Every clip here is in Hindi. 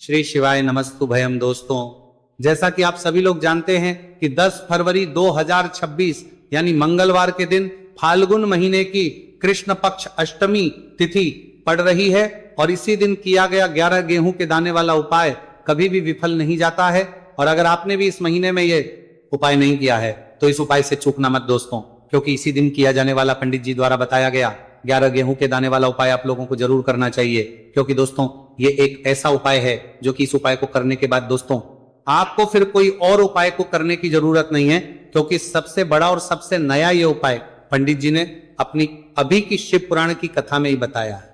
श्री शिवाय नमस्तु भयम। दोस्तों, जैसा कि आप सभी लोग जानते हैं कि 10 फरवरी 2026 यानी मंगलवार के दिन फाल्गुन महीने की कृष्ण पक्ष अष्टमी तिथि पड़ रही है और इसी दिन किया गया 11 गेहूं के दाने वाला उपाय कभी भी विफल नहीं जाता है। और अगर आपने भी इस महीने में ये उपाय नहीं किया है तो इस उपाय से चूकना मत दोस्तों, क्योंकि इसी दिन किया जाने वाला पंडित जी द्वारा बताया गया 11 गेहूं के दाने वाला उपाय आप लोगों को जरूर करना चाहिए। क्योंकि दोस्तों, ये एक ऐसा उपाय है जो कि इस उपाय को करने के बाद दोस्तों आपको फिर कोई और उपाय को करने की जरूरत नहीं है, क्योंकि सबसे बड़ा और सबसे नया ये उपाय पंडित जी ने अपनी अभी की शिव पुराण की कथा में ही बताया है।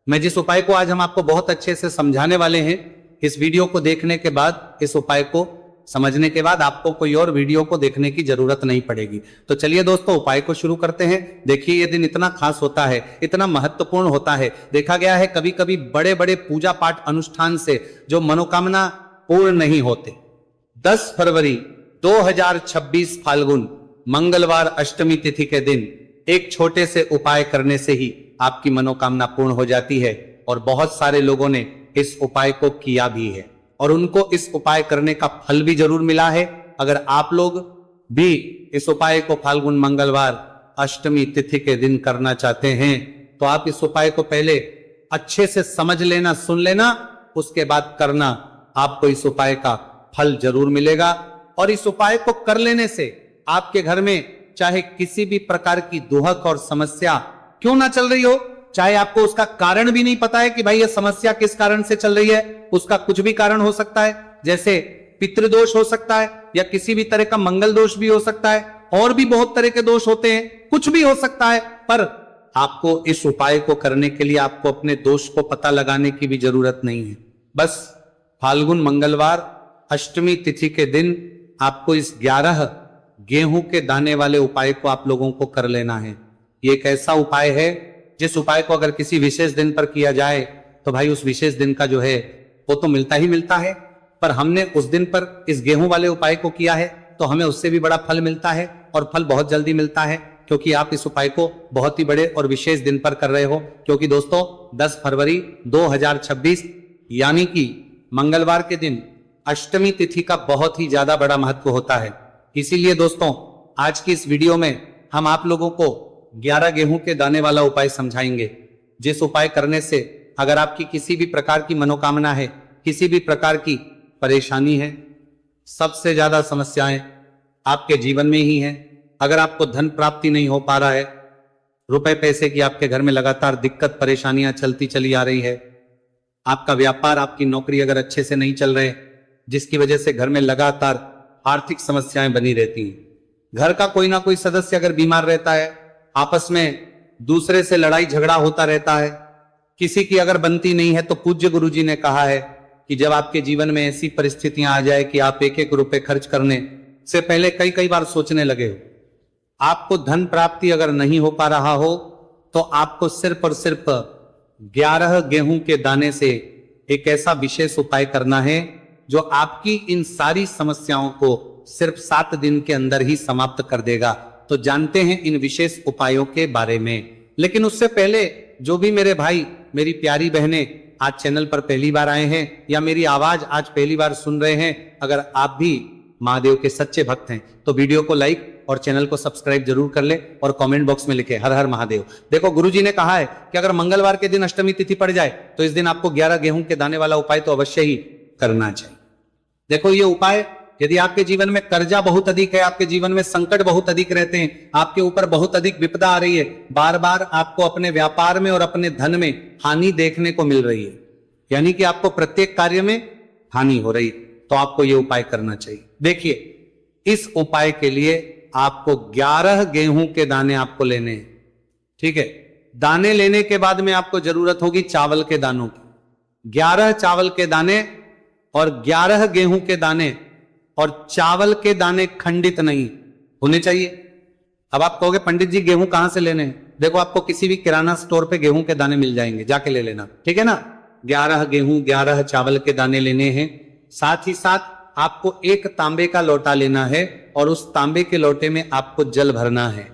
मैं जिस उपाय को आज हम आपको बहुत अच्छे से समझाने वाले हैं, इस वीडियो को देखने के बाद, इस उपाय को समझने के बाद आपको कोई और वीडियो को देखने की जरूरत नहीं पड़ेगी। तो चलिए दोस्तों, उपाय को शुरू करते हैं। देखिए, ये दिन इतना खास होता है, इतना महत्वपूर्ण होता है। देखा गया है कभी कभी बड़े बड़े पूजा पाठ अनुष्ठान से जो मनोकामना पूर्ण नहीं होते। 10 फरवरी 2026 फाल्गुन मंगलवार अष्टमी तिथि के दिन एक छोटे से उपाय करने से ही आपकी मनोकामना पूर्ण हो जाती है। और बहुत सारे लोगों ने इस उपाय को किया भी है और उनको इस उपाय करने का फल भी जरूर मिला है। अगर आप लोग भी इस उपाय को फाल्गुन मंगलवार अष्टमी तिथि के दिन करना चाहते हैं तो आप इस उपाय को पहले अच्छे से समझ लेना, सुन लेना, उसके बाद करना। आपको इस उपाय का फल जरूर मिलेगा। और इस उपाय को कर लेने से आपके घर में चाहे किसी भी प्रकार की दुहक और समस्या क्यों ना चल रही हो, चाहे आपको उसका कारण भी नहीं पता है कि भाई ये समस्या किस कारण से चल रही है, उसका कुछ भी कारण हो सकता है, जैसे पितृदोष हो सकता है या किसी भी तरह का मंगल दोष भी हो सकता है, और भी बहुत तरह के दोष होते हैं, कुछ भी हो सकता है। पर आपको इस उपाय को करने के लिए आपको अपने दोष को पता लगाने की भी जरूरत नहीं है। बस फाल्गुन मंगलवार अष्टमी तिथि के दिन आपको इस 11 गेहूं के दाने वाले उपाय को आप लोगों को कर लेना है। ये एक ऐसा उपाय है जिस उपाय को अगर किसी विशेष दिन पर किया जाए तो भाई उस विशेष दिन का जो है वो तो मिलता ही मिलता है। पर हमने उस दिन पर इस गेहूं वाले उपाय को किया है तो हमें उससे भी बड़ा फल मिलता है, और फल बहुत जल्दी मिलता है, क्योंकि आप इस उपाय को बहुत ही बड़े और विशेष दिन पर कर रहे हो। क्योंकि दोस्तों, 10 फरवरी 2026 यानी कि मंगलवार के दिन अष्टमी तिथि का बहुत ही ज्यादा बड़ा महत्व होता है। इसीलिए दोस्तों, आज की इस वीडियो में हम आप लोगों को 11 गेहूं के दाने वाला उपाय समझाएंगे, जिस उपाय करने से अगर आपकी किसी भी प्रकार की मनोकामना है, किसी भी प्रकार की परेशानी है, सबसे ज्यादा समस्याएं आपके जीवन में ही हैं। अगर आपको धन प्राप्ति नहीं हो पा रहा है, रुपए पैसे की आपके घर में लगातार दिक्कत परेशानियां चलती चली आ रही है, आपका व्यापार, आपकी नौकरी अगर अच्छे से नहीं चल रहे, जिसकी वजह से घर में लगातार आर्थिक समस्याएं बनी रहती हैं, घर का कोई ना कोई सदस्य अगर बीमार रहता है, आपस में दूसरे से लड़ाई झगड़ा होता रहता है, किसी की अगर बनती नहीं है, तो पूज्य गुरुजी ने कहा है कि जब आपके जीवन में ऐसी परिस्थितियां आ जाए कि आप एक एक रुपए खर्च करने से पहले कई कई बार सोचने लगे हो, आपको धन प्राप्ति अगर नहीं हो पा रहा हो, तो आपको सिर्फ और सिर्फ 11 गेहूं के दाने से एक ऐसा विशेष उपाय करना है जो आपकी इन सारी समस्याओं को सिर्फ 7 दिन के अंदर ही समाप्त कर देगा। तो जानते हैं इन विशेष उपायों के बारे में। लेकिन उससे पहले जो भी मेरे भाई, मेरी प्यारी बहनें आज चैनल पर पहली बार आए हैं या मेरी आवाज आज पहली बार सुन रहे हैं, अगर आप भी महादेव के सच्चे भक्त हैं तो वीडियो को लाइक और चैनल को सब्सक्राइब जरूर कर ले और कमेंट बॉक्स में लिखे हर हर महादेव। देखो, गुरुजी ने कहा है कि अगर मंगलवार के दिन अष्टमी तिथि पड़ जाए तो इस दिन आपको 11 गेहूं के दाने वाला उपाय तो अवश्य ही करना चाहिए। देखो, ये उपाय, यदि आपके जीवन में कर्जा बहुत अधिक है, आपके जीवन में संकट बहुत अधिक रहते हैं, आपके ऊपर बहुत अधिक विपदा आ रही है, बार बार आपको अपने व्यापार में और अपने धन में हानि देखने को मिल रही है, यानी कि आपको प्रत्येक कार्य में हानि हो रही है, तो आपको यह उपाय करना चाहिए। देखिए, इस उपाय के लिए आपको 11 गेहूं के दाने आपको लेने हैं, ठीक है। दाने लेने के बाद में आपको जरूरत होगी चावल के दानों की। 11 चावल के दाने और 11 गेहूं के दाने, और चावल के दाने खंडित नहीं होने चाहिए। अब आप कहोगे पंडित जी गेहूं कहां से लेने हैं? देखो, आपको किसी भी किराना स्टोर पे गेहूं के दाने मिल जाएंगे, जाके ले लेना, ठीक है ना। 11 गेहूं 11 चावल के दाने लेने हैं। साथ ही साथ आपको एक तांबे का लोटा लेना है और उस तांबे के लोटे में आपको जल भरना है।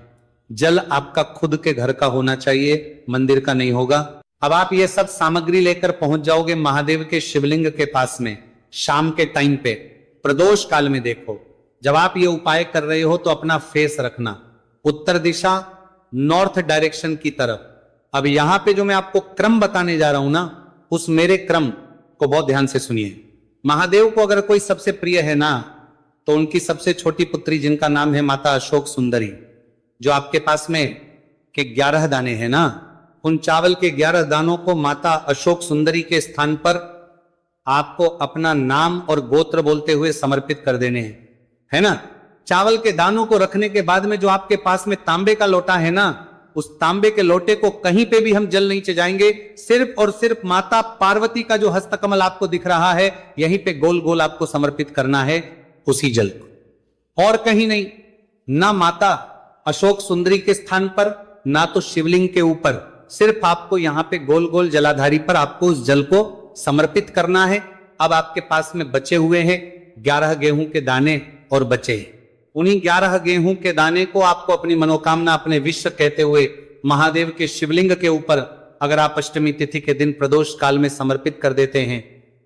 जल आपका खुद के घर का होना चाहिए, मंदिर का नहीं होगा। अब आप ये सब सामग्री लेकर पहुंच जाओगे महादेव के शिवलिंग के पास में शाम के टाइम पे प्रदोष काल में। देखो, जब आप ये उपाय कर रहे हो तो अपना फेस रखना उत्तर दिशा, नॉर्थ डायरेक्शन की तरफ। अब यहां पे जो मैं आपको क्रम बताने जा रहा हूं ना, उस मेरे क्रम को बहुत ध्यान से सुनिए। महादेव को अगर कोई सबसे प्रिय है ना, तो उनकी सबसे छोटी पुत्री जिनका नाम है माता अशोक सुंदरी, जो आपके पास में के 11 दाने हैं ना, उन चावल के 11 दानों को माता अशोक सुंदरी के स्थान पर आपको अपना नाम और गोत्र बोलते हुए समर्पित कर देने हैं, है ना। चावल के दानों को रखने के बाद में जो आपके पास में तांबे का लोटा है ना, उस तांबे के लोटे को कहीं पे भी हम जल नहीं चढ़ाएंगे, सिर्फ और सिर्फ माता पार्वती का जो हस्तकमल आपको दिख रहा है यहीं पे गोल गोल आपको समर्पित करना है उसी जल को, और कहीं नहीं। ना माता अशोक सुंदरी के स्थान पर, ना तो शिवलिंग के ऊपर, सिर्फ आपको यहां पे गोल गोल जलाधारी पर आपको उस जल को समर्पित करना है। अब आपके पास में बचे हुए हैं 11 गेहूं के दाने और बचे हैं। उन्हीं 11 गेहूं के दाने को आपको अपनी मनोकामना, अपने विश्व कहते हुए महादेव के शिवलिंग के ऊपर अगर आप अष्टमी तिथि के दिन प्रदोष काल में समर्पित कर देते हैं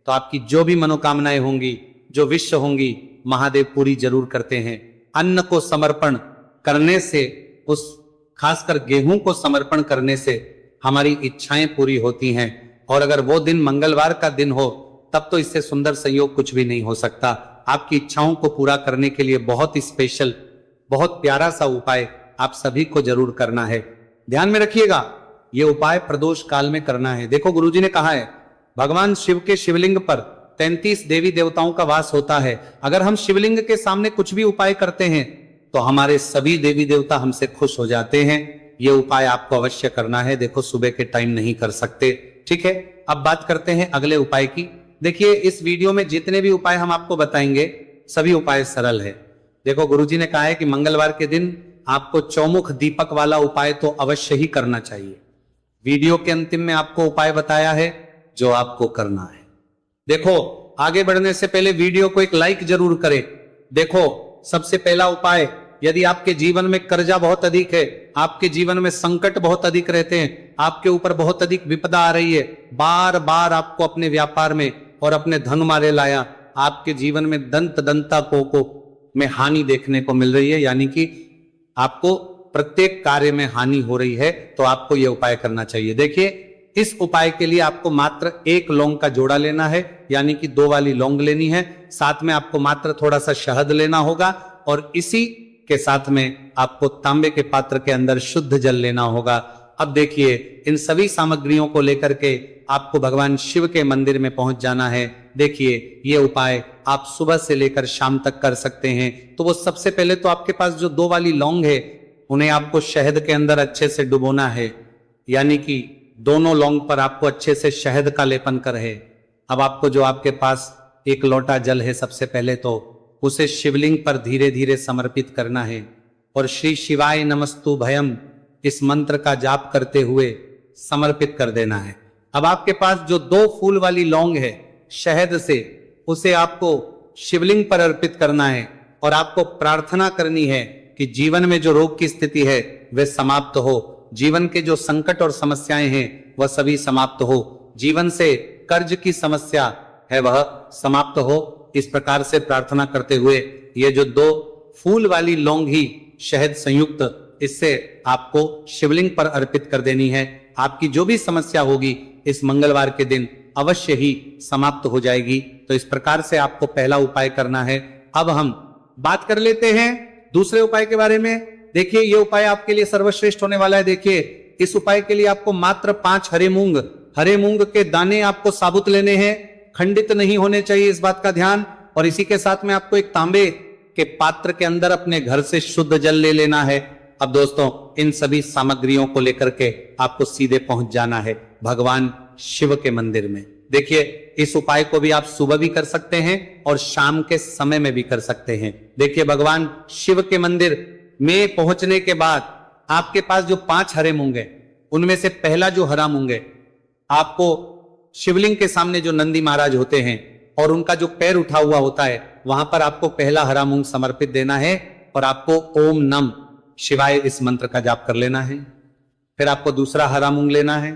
तो आपकी जो भी मनोकामनाएं होंगी, जो विश्व होंगी, महादेव पूरी जरूर करते हैं। अन्न को समर्पण करने से, उस खासकर गेहूं को समर्पण करने से हमारी इच्छाएं पूरी होती हैं। और अगर वो दिन मंगलवार का दिन हो तब तो इससे सुंदर संयोग कुछ भी नहीं हो सकता। आपकी इच्छाओं को पूरा करने के लिए बहुत ही स्पेशल, बहुत प्यारा सा उपाय आप सभी को जरूर करना है। ध्यान में रखिएगा, ये उपाय प्रदोष काल में करना है। देखो, गुरुजी ने कहा है भगवान शिव के शिवलिंग पर 33 देवी देवताओं का वास होता है। अगर हम शिवलिंग के सामने कुछ भी उपाय करते हैं तो हमारे सभी देवी देवता हमसे खुश हो जाते हैं। ये उपाय आपको अवश्य करना है। देखो, सुबह के टाइम नहीं कर सकते, ठीक है। अब बात करते हैं अगले उपाय की। देखिए, इस वीडियो में जितने भी उपाय हम आपको बताएंगे सभी उपाय सरल है। देखो, गुरुजी ने कहा है कि मंगलवार के दिन आपको चौमुख दीपक वाला उपाय तो अवश्य ही करना चाहिए। वीडियो के अंतिम में आपको उपाय बताया है जो आपको करना है। देखो, आगे बढ़ने से पहले वीडियो को एक लाइक जरूर करें। देखो, सबसे पहला उपाय, यदि आपके जीवन में कर्जा बहुत अधिक है, आपके जीवन में संकट बहुत अधिक रहते हैं, आपके ऊपर बहुत अधिक विपदा आ रही है, बार बार आपको अपने व्यापार में और अपने धन मारे लाया, आपके जीवन में दंता को में हानि देखने को मिल रही है, यानी कि आपको प्रत्येक कार्य में हानि हो रही है, तो आपको यह उपाय करना चाहिए। देखिए, इस उपाय के लिए आपको मात्र 1 लौंग का जोड़ा लेना है, यानी कि 2 वाली लौंग लेनी है। साथ में आपको मात्र थोड़ा सा शहद लेना होगा और इसी के साथ में आपको तांबे के पात्र के अंदर शुद्ध जल लेना होगा। अब देखिए, इन सभी सामग्रियों को लेकर के आपको भगवान शिव के मंदिर में पहुंच जाना है। देखिए, ये उपाय आप सुबह से लेकर शाम तक कर सकते हैं। तो वो सबसे पहले तो आपके पास जो 2 वाली लौंग है, उन्हें आपको शहद के अंदर अच्छे से डुबोना है, यानी कि दोनों लौंग पर आपको अच्छे से शहद का लेपन कर है। अब आपको जो आपके पास 1 लोटा जल है, सबसे पहले तो उसे शिवलिंग पर धीरे धीरे समर्पित करना है और श्री शिवाय नमस्तु भयम इस मंत्र का जाप करते हुए समर्पित कर देना है। अब आपके पास जो 2 फूल वाली लौंग है शहद से, उसे आपको शिवलिंग पर अर्पित करना है और आपको प्रार्थना करनी है कि जीवन में जो रोग की स्थिति है वह समाप्त हो, जीवन के जो संकट और समस्याएं हैं वह सभी समाप्त हो, जीवन से कर्ज की समस्या है वह समाप्त हो। इस प्रकार से प्रार्थना करते हुए ये जो 2 फूल वाली लौंग ही शहद संयुक्त, इससे आपको शिवलिंग पर अर्पित कर देनी है। आपकी जो भी समस्या होगी इस मंगलवार के दिन अवश्य ही समाप्त हो जाएगी। तो इस प्रकार से आपको पहला उपाय करना है। अब हम बात कर लेते हैं दूसरे उपाय के बारे में। देखिए, ये उपाय आपके लिए सर्वश्रेष्ठ होने वाला है। देखिए, इस उपाय के लिए आपको मात्र 5 हरे मूंग के दाने आपको साबुत लेने हैं, खंडित नहीं होने चाहिए, इस बात का ध्यान। और इसी के साथ में आपको एक तांबे के पात्र के अंदर अपने घर से शुद्ध जल ले लेना है। अब दोस्तों, इन सभी सामग्रियों को लेकर के आपको सीधे पहुंच जाना है भगवान शिव के मंदिर में। देखिए, इस उपाय को भी आप सुबह भी कर सकते हैं और शाम के समय में भी कर सकते हैं। देखिए, भगवान शिव के मंदिर में पहुंचने के बाद आपके पास जो 5 हरे मूंग है, उनमें से पहला जो हरा मूंग है, आपको शिवलिंग के सामने जो नंदी महाराज होते हैं और उनका जो पैर उठा हुआ होता है, वहां पर आपको पहला हरा मूंग समर्पित देना है और आपको ओम नम शिवाय इस मंत्र का जाप कर लेना है। फिर आपको दूसरा हरा मूंग लेना है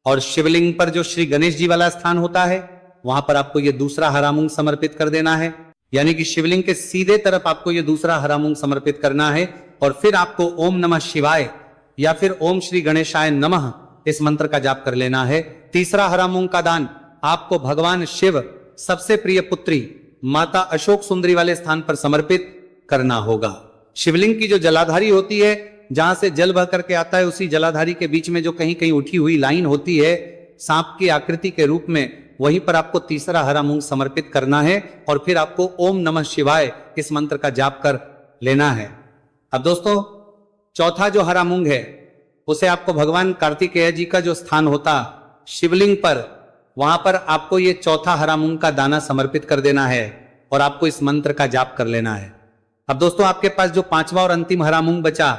और शिवलिंग पर जो श्री गणेश जी वाला स्थान होता है वहां पर आपको ये दूसरा हरा मूंग समर्पित कर देना है, यानी कि शिवलिंग के सीधे तरफ आपको ये दूसरा हरा मूंग समर्पित करना है। और फिर आपको ओम नमः शिवाय या फिर ओम श्री गणेशाय नमः इस मंत्र का जाप कर लेना है। तीसरा हरा मूंग का दान आपको भगवान शिव सबसे प्रिय पुत्री माता अशोक सुंदरी वाले स्थान पर समर्पित करना होगा। शिवलिंग की जो जलाधारी होती है, जहां से जल बह करके आता है, उसी जलाधारी के बीच में जो कहीं कहीं उठी हुई लाइन होती है सांप की आकृति के रूप में, वहीं पर आपको तीसरा हरा मूंग समर्पित करना है और फिर आपको ओम नमः शिवाय इस मंत्र का जाप कर लेना है। अब दोस्तों, चौथा जो हरा मूंग है उसे आपको भगवान कार्तिकेय जी का जो स्थान होता शिवलिंग पर, वहां पर आपको ये चौथा हरा मूंग का दाना समर्पित कर देना है और आपको इस मंत्र का जाप कर लेना है। अब दोस्तों, आपके पास जो पांचवा और अंतिम हरा मूंग बचा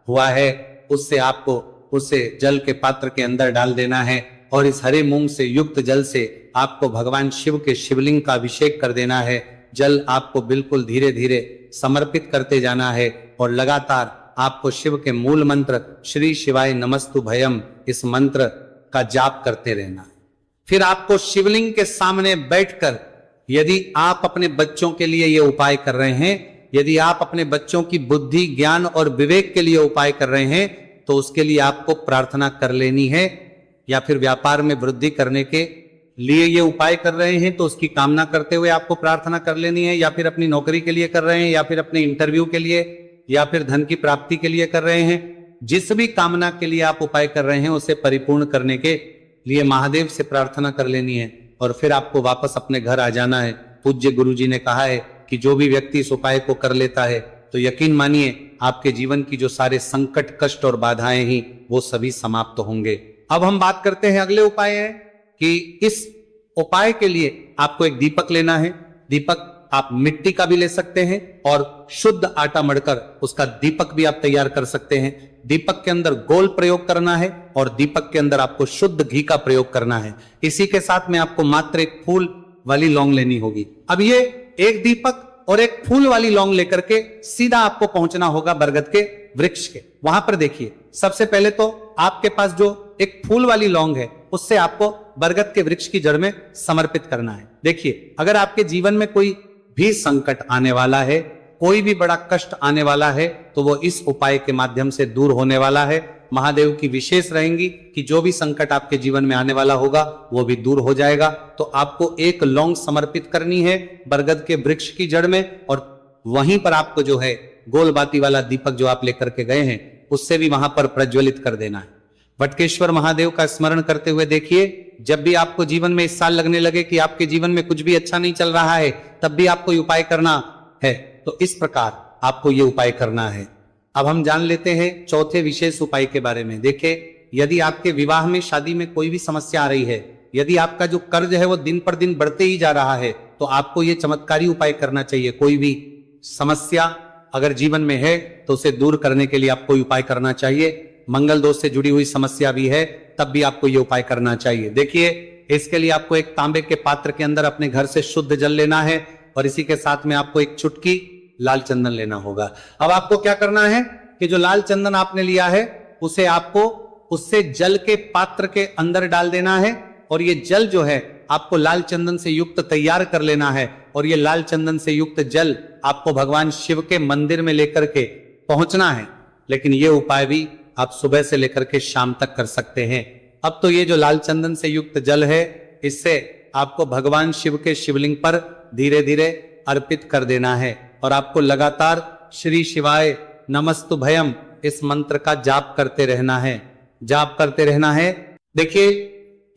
हुआ है उससे आपको उसे जल के पात्र के अंदर डाल देना है और इस हरे मूंग से युक्त जल से आपको भगवान शिव के शिवलिंग का अभिषेक कर देना है। जल आपको बिल्कुल धीरे धीरे समर्पित करते जाना है और लगातार आपको शिव के मूल मंत्र श्री शिवाय नमस्तु भयम इस मंत्र का जाप करते रहना है। फिर आपको शिवलिंग के सामने बैठकर, यदि आप अपने बच्चों के लिए ये उपाय कर रहे हैं, यदि आप अपने बच्चों की बुद्धि ज्ञान और विवेक के लिए उपाय कर रहे हैं, तो उसके लिए आपको प्रार्थना कर लेनी है। या फिर व्यापार में वृद्धि करने के लिए ये उपाय कर रहे हैं तो उसकी कामना करते हुए आपको प्रार्थना कर लेनी है, या फिर अपनी नौकरी के लिए कर रहे हैं, या फिर अपने इंटरव्यू के लिए, या फिर धन की प्राप्ति के लिए कर रहे हैं। जिस भी कामना के लिए आप उपाय कर रहे हैं उसे परिपूर्ण करने के लिए महादेव से प्रार्थना कर लेनी है और फिर आपको वापस अपने घर आ जाना है। पूज्य गुरु जी ने कहा है कि जो भी व्यक्ति इस उपाय को कर लेता है तो यकीन मानिए आपके जीवन की जो सारे संकट कष्ट और बाधाएं ही वो सभी समाप्त होंगे। अब हम बात करते हैं अगले उपाय है कि इस उपाय के लिए आपको एक दीपक लेना है। दीपक आप मिट्टी का भी ले सकते हैं और शुद्ध आटा मढ़कर उसका दीपक भी आप तैयार कर सकते हैं। दीपक के अंदर गोल प्रयोग करना है और दीपक के अंदर आपको शुद्ध घी का प्रयोग करना है। इसी के साथ में आपको मात्र एक फूल वाली लौंग लेनी होगी। अब ये एक दीपक और एक फूल वाली लौंग लेकर के सीधा आपको पहुंचना होगा बरगद के वृक्ष के। वहां पर देखिए, सबसे पहले तो आपके पास जो एक फूल वाली लौंग है उससे आपको बरगद के वृक्ष की जड़ में समर्पित करना है। देखिए, अगर आपके जीवन में कोई भी संकट आने वाला है, कोई भी बड़ा कष्ट आने वाला है, तो वो इस उपाय के माध्यम से दूर होने वाला है। महादेव की विशेष रहेंगी कि जो भी संकट आपके जीवन में आने वाला होगा वो भी दूर हो जाएगा। तो आपको एक लौंग समर्पित करनी है बरगद के वृक्ष की जड़ में और वहीं पर आपको जो है गोल बाती वाला दीपक जो आप लेकर के गए हैं उससे भी वहां पर प्रज्वलित कर देना है। वटकेश्वर महादेव का स्मरण करते हुए देखिए, जब भी आपको जीवन में इस साल लगने लगे कि आपके जीवन में कुछ भी अच्छा नहीं चल रहा है, तब भी आपको ये उपाय करना है। तो इस प्रकार आपको ये उपाय करना है। अब हम जान लेते हैं चौथे विशेष उपाय के बारे में। देखिए, यदि आपके विवाह में शादी में कोई भी समस्या आ रही है, यदि आपका जो कर्ज है वो दिन पर दिन बढ़ते ही जा रहा है, तो आपको ये चमत्कारी उपाय करना चाहिए। कोई भी समस्या अगर जीवन में है तो उसे दूर करने के लिए आपको उपाय करना चाहिए। मंगल दोष से जुड़ी हुई समस्या भी है तब भी आपको ये उपाय करना चाहिए। देखिए, इसके लिए आपको एक तांबे के पात्र के अंदर अपने घर से शुद्ध जल लेना है और इसी के साथ में आपको एक चुटकी लाल चंदन लेना होगा। अब आपको क्या करना है कि जो लाल चंदन आपने लिया है उसे आपको उससे जल के पात्र के अंदर डाल देना है और ये जल जो है आपको लाल चंदन से युक्त तैयार कर लेना है और ये लाल चंदन से युक्त जल आपको भगवान शिव के मंदिर में लेकर के पहुंचना है। लेकिन ये उपाय भी आप सुबह से लेकर के शाम तक कर सकते हैं। अब तो ये जो लाल चंदन से युक्त जल है इससे आपको भगवान शिव के शिवलिंग पर धीरे धीरे अर्पित कर देना है और आपको लगातार श्री शिवाय नमस्तु भयम इस मंत्र का जाप करते रहना है, जाप करते रहना है। देखिए,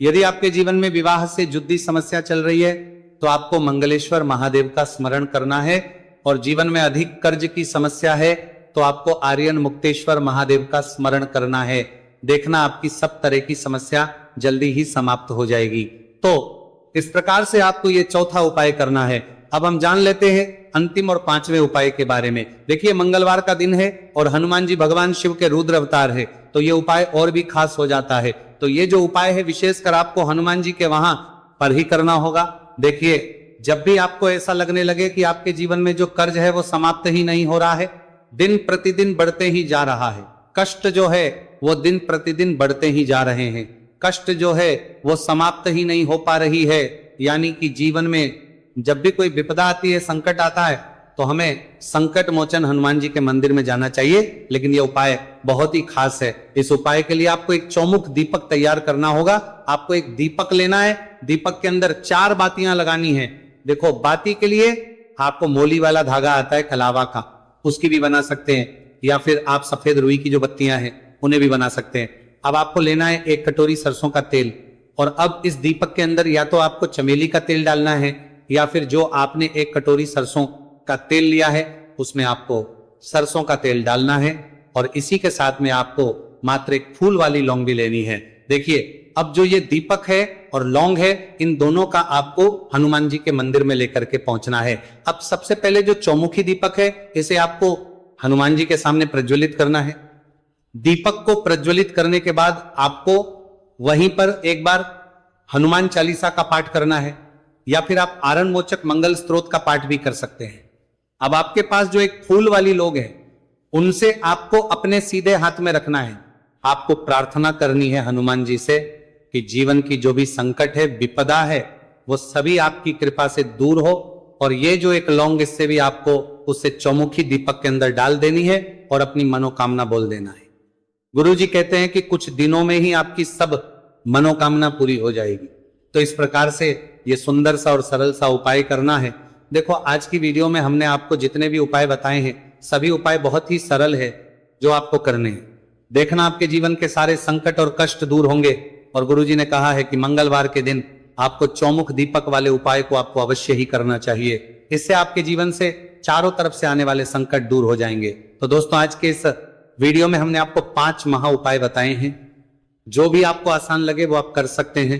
यदि आपके जीवन में विवाह से जुड़ी समस्या चल रही है तो आपको मंगलेश्वर महादेव का स्मरण करना है और जीवन में अधिक कर्ज की समस्या है तो आपको आर्यन मुक्तेश्वर महादेव का स्मरण करना है। देखना आपकी सब तरह की समस्या जल्दी ही समाप्त हो जाएगी। तो इस प्रकार से आपको ये चौथा उपाय करना है। अब हम जान लेते हैं अंतिम और पांचवें उपाय के बारे में। देखिए, मंगलवार का दिन है और हनुमान जी भगवान शिव के रुद्र अवतार है तो ये उपाय और भी खास हो जाता है। तो ये जो उपाय है विशेषकर आपको हनुमान जी के वहां पर ही करना होगा। देखिए, जब भी आपको ऐसा लगने लगे कि आपके जीवन में जो कर्ज है वो समाप्त ही नहीं हो रहा है, दिन प्रतिदिन बढ़ते ही जा रहा है, कष्ट जो है वो दिन प्रतिदिन बढ़ते ही जा रहे हैं, कष्ट जो है वो समाप्त ही नहीं हो पा रही है, यानी कि जीवन में जब भी कोई विपदा आती है, संकट आता है, तो हमें संकट मोचन हनुमान जी के मंदिर में जाना चाहिए। लेकिन यह उपाय बहुत ही खास है। इस उपाय के लिए आपको एक चौमुख दीपक तैयार करना होगा। आपको एक दीपक लेना है, दीपक के अंदर 4 बातियां लगानी है। देखो, बाती के लिए आपको मोली वाला धागा आता है कलावा का, उसकी भी बना सकते हैं, या फिर आप सफेद रुई की जो बत्तियां हैं उन्हें भी बना सकते हैं। अब आपको लेना है 1 कटोरी सरसों का तेल, और अब इस दीपक के अंदर या तो आपको चमेली का तेल डालना है, या फिर जो आपने 1 कटोरी सरसों का तेल लिया है उसमें आपको सरसों का तेल डालना है, और इसी के साथ में आपको मात्र एक फूल वाली लौंग भी लेनी है। देखिए, अब जो ये दीपक है और लौंग है, इन दोनों का आपको हनुमान जी के मंदिर में लेकर के पहुंचना है। अब सबसे पहले जो चौमुखी दीपक है, इसे आपको हनुमान जी के सामने प्रज्वलित करना है। दीपक को प्रज्वलित करने के बाद आपको वहीं पर एक बार हनुमान चालीसा का पाठ करना है, या फिर आप आरण मोचक मंगल स्तोत्र का पाठ भी कर सकते हैं। अब आपके पास जो एक फूल वाली लोग हैं, उनसे आपको अपने सीधे हाथ में रखना है। आपको प्रार्थना करनी है हनुमान जी से कि जीवन की जो भी संकट है, विपदा है, वो सभी आपकी कृपा से दूर हो, और ये जो एक लौंग, इससे भी आपको उससे चौमुखी दीपक के अंदर डाल देनी है और अपनी मनोकामना बोल देना है। गुरु जी कहते हैं कि कुछ दिनों में ही आपकी सब मनोकामना पूरी हो जाएगी। तो इस प्रकार से ये सुंदर सा और सरल सा उपाय करना है। देखो, आज की वीडियो में हमने आपको जितने भी उपाय बताए हैं, सभी उपाय बहुत ही सरल है जो आपको करने हैं। देखना, आपके जीवन के सारे संकट और कष्ट दूर होंगे। और गुरुजी ने कहा है कि मंगलवार के दिन आपको चौमुख दीपक वाले उपाय को आपको अवश्य ही करना चाहिए। इससे आपके जीवन से चारों तरफ से आने वाले संकट दूर हो जाएंगे। तो दोस्तों, आज के इस वीडियो में हमने आपको 5 महा उपाय बताए हैं। जो भी आपको आसान लगे वो आप कर सकते हैं।